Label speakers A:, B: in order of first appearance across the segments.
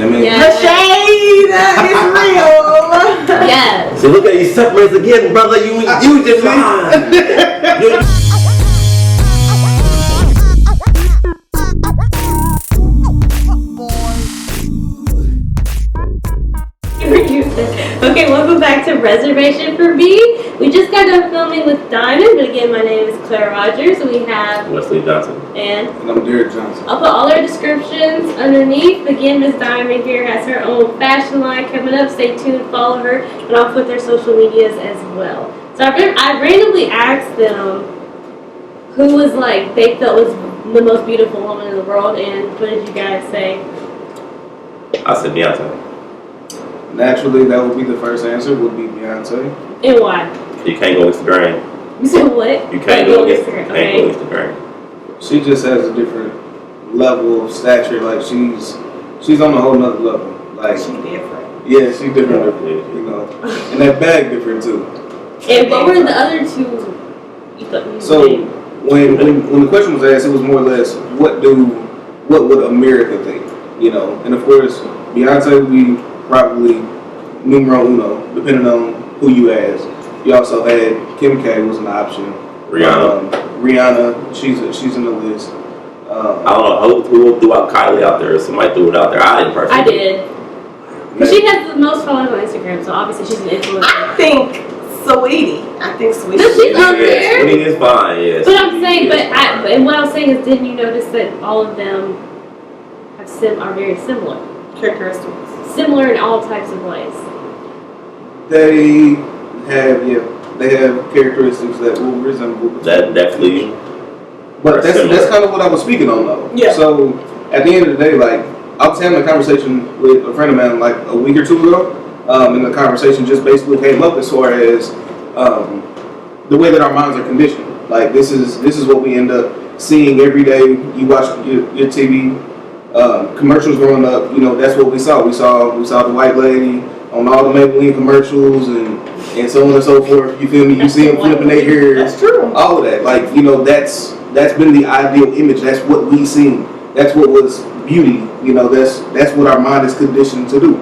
A: The shade is real.
B: Yes.
C: So look at you separates again, brother. You just fine.
B: Okay, welcome back to Reservation for Vide. We just got done filming with Diamond, but again, my name is Claire Rogers. We have
C: Wesley Johnson.
B: And
D: I'm Derek Johnson.
B: I'll put all our descriptions underneath. Again, Miss Diamond here has her own fashion line coming up. Stay tuned, follow her, and I'll put their social medias as well. So I randomly asked them who was like they felt was the most beautiful woman in the world, and what did you guys say?
C: I said Beyonce.
D: Naturally, that would be the first answer. Would be Beyonce.
B: And why?
C: You can't go against the grain.
B: You said what?
C: You can't go against the grain.
D: She just has a different level of stature. Like she's on a whole nother level. Like
A: She different.
D: yeah, she's different. You know, and that bag different too.
B: And what were the other two? You thought you
D: So
B: named?
D: when the question was asked, it was more or less what would America think? You know, and of course Beyonce would be probably numero uno, depending on who you ask. You also had Kim K was an option. Rihanna, she's in the list.
C: I don't know who threw out Kylie out there. Somebody threw it out there. I didn't personally.
B: I did. Because she has the most followers on Instagram, so obviously she's an influencer.
A: I think Sweetie.
B: No, she's up there.
C: Sweetie is fine, yes.
B: But I'm saying, and what I was saying is, didn't you notice that all of them are very similar?
A: Characteristics.
B: Similar in all types of ways.
D: They have characteristics that will resemble.
C: That definitely.
D: But that's kind of what I was speaking on though.
A: Yeah.
D: So at the end of the day, like I was having a conversation with a friend of mine like a week or two ago, and the conversation just basically came up as far as the way that our minds are conditioned. Like this is what we end up seeing every day. You watch your TV commercials growing up. You know that's what we saw. We saw the white lady on all the Maybelline commercials and so on and so forth. You feel me? You see them flipping their hair.
A: That's true.
D: All of that. Like, you know, that's been the ideal image. That's what we seen. That's what was beauty. You know, that's what our mind is conditioned to do.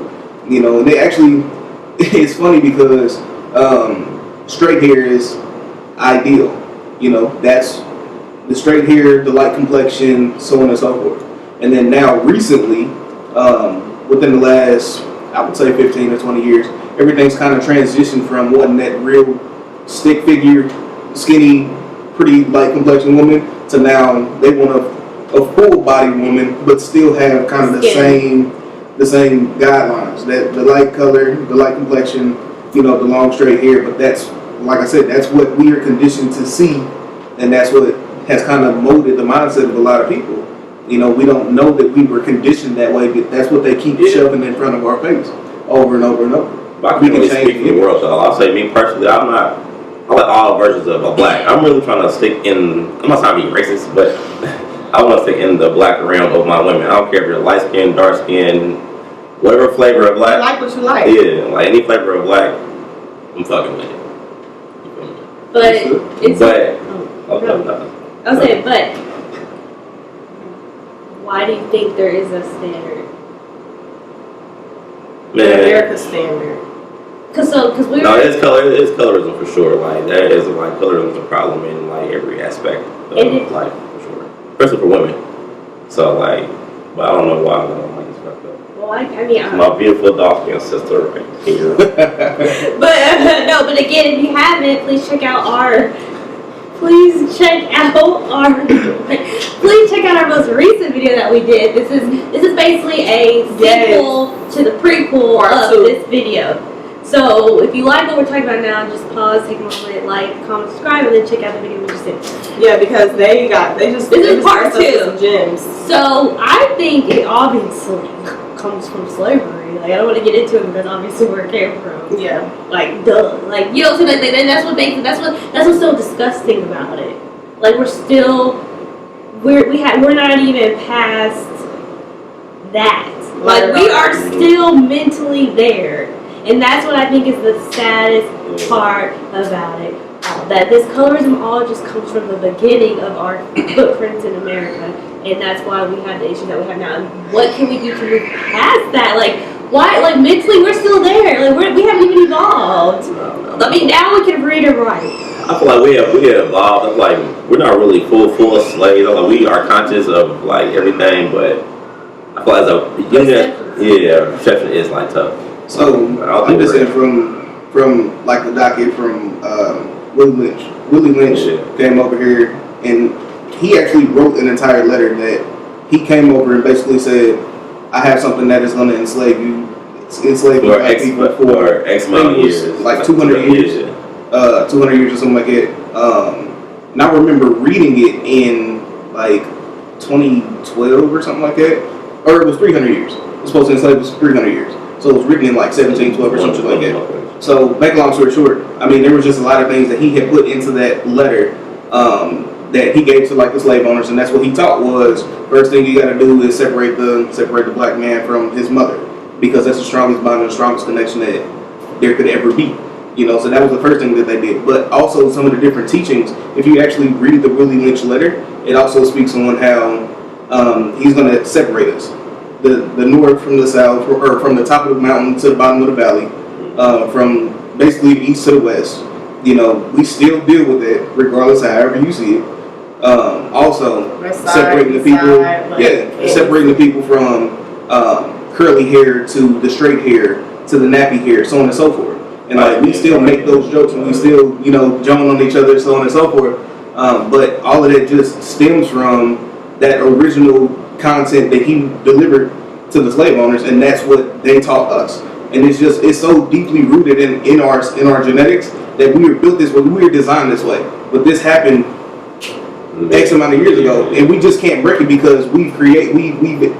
D: You know, and they actually, it's funny because straight hair is ideal. You know, that's the straight hair, the light complexion, so on and so forth. And then now recently, within the last, I would say 15 or 20 years, everything's kind of transitioned from wanting that real stick figure, skinny, pretty light complexion woman to now they want a full body woman, but still have kind of the same guidelines. That the light color, the light complexion, you know, the long straight hair. But that's, like I said, that's what we are conditioned to see, and that's what has kind of molded the mindset of a lot of people. You know, we don't know that we were conditioned that way, but that's what they keep shoving in front of our face over and over and over.
C: But I can really speak for the world, so I'll say me personally, I like all versions of a black. I'm really trying to stick in, I'm not trying to be racist, but I want to stick in the black realm of my women. I don't care if you're light skin, dark skin, whatever flavor of black.
A: You like what you like.
C: Yeah, like any flavor of black, I'm fucking with it.
B: But I'll say, but why do you think there is a standard?
C: Man.
A: America's standard.
B: Cause we
C: no, it's colorism for sure. Like there is like colorism is a problem in like every aspect of life for sure, especially for women. So like, but I don't know why I don't like this fucked up.
B: Well, I mean,
C: my beautiful dark-skinned sister right here.
B: but again, if you haven't, please check out our most recent video that we did. This is basically a sequel to the prequel of this video. So if you like what we're talking about now, just pause, take a moment, like, comment, subscribe, and then check out the video we just did.
A: Yeah, because this is part 2.
B: Gems. So I think it obviously comes from slavery. Like I don't want to get into it because obviously where it came from.
A: Yeah.
B: Like duh. Like you know, so then that's what makes it. That's what's so disgusting about it. Like we're not even past that. Like we are still mentally there. And that's what I think is the saddest part about it. That this colorism all just comes from the beginning of our footprints in America. and that's why we have the issues that we have now. And what can we do to move past that? Like, why? Like, mentally, we're still there. Like, we haven't even evolved. I mean, now we can read and write.
C: I feel like we have evolved. It's like we're not really full slaves. Like, we are conscious of like everything, but I feel as a young perception is like tough.
D: So I'm just saying from like the docket from Willie Lynch. Willie Lynch came over here and he actually wrote an entire letter that he came over and basically said, I have something that is going to enslave you, black people for
C: X amount of years,
D: like 200 years, 200 years or something like that. And I remember reading it in like 2012 or something like that, or it was 300 years. It was supposed to enslave us 300 years. So it was written in like 1712 or something like that. So make a long story short, I mean, there was just a lot of things that he had put into that letter that he gave to like the slave owners, and that's what he taught was first thing you got to do is separate the black man from his mother, because that's the strongest bond and the strongest connection that there could ever be. You know, so that was the first thing that they did. But also some of the different teachings, if you actually read the Willie Lynch letter, it also speaks on how he's going to separate us. The north from the south, or from the top of the mountain to the bottom of the valley, from basically the east to the west. You know, we still deal with it regardless of however you see it. Also, separating the people, separating the people from curly hair to the straight hair to the nappy hair, so on and so forth. And like we still make those jokes and we still, you know, joan on each other, so on and so forth. But all of that just stems from that original content that he delivered to the slave owners, and that's what they taught us. And it's so deeply rooted in our genetics that we were built this way, we were designed this way. But this happened X amount of years ago, and we just can't break it because we've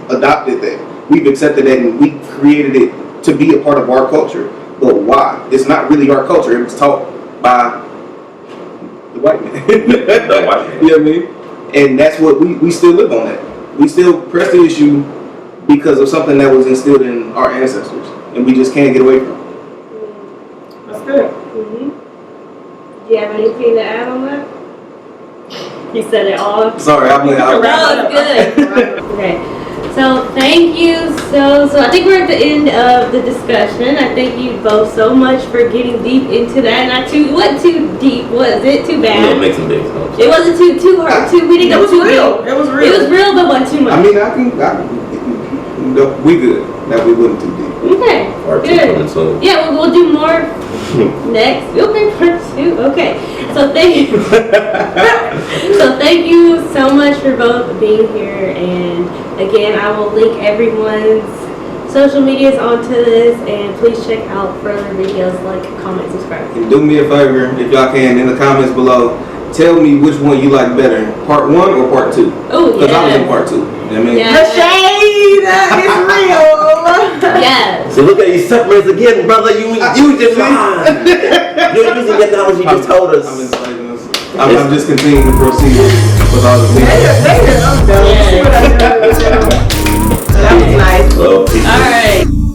D: adopted that, we've accepted that, and we created it to be a part of our culture. But why? It's not really our culture. It was taught by the white man.
C: The white man.
D: You know what I mean? And that's what we still live on that. We still press the issue because of something that was instilled in our ancestors, and we just can't get away from it.
A: That's good.
B: Mm-hmm. Do you have anything to add on that? You said it all.
D: Sorry, I'm
B: No, it's good. Okay. So thank you. So I think we're at the end of the discussion. I thank you both so much for getting deep into that. Not too deep, was it? Too bad.
C: Make some big stuff.
B: It wasn't too hard. We didn't go too
A: real.
B: deep.
A: It was real.
B: It was real, but wasn't too much.
D: I mean, no, we good. That we wasn't too deep.
B: Okay.
C: Part two
B: Good.
C: coming soon.
B: Yeah, we'll do more next. Okay, part 2. Okay. So thank you. So thank you so much for both being here. And again, I will link everyone's social medias onto this, and please check out further videos, like, comment, subscribe.
D: And do me a favor, if y'all can, in the comments below, tell me which one you like better, part 1 or part 2.
B: Oh, yeah.
D: Because I was in part 2. You know what I mean?
B: Yeah.
A: The shade is real.
B: Yes.
C: So look at you separates again, brother. You just lied. You're using the knowledge you just told us.
D: I'm just continuing to proceed with all the things.
A: I'm done. See what I did. That was nice.
C: Well,
B: All right.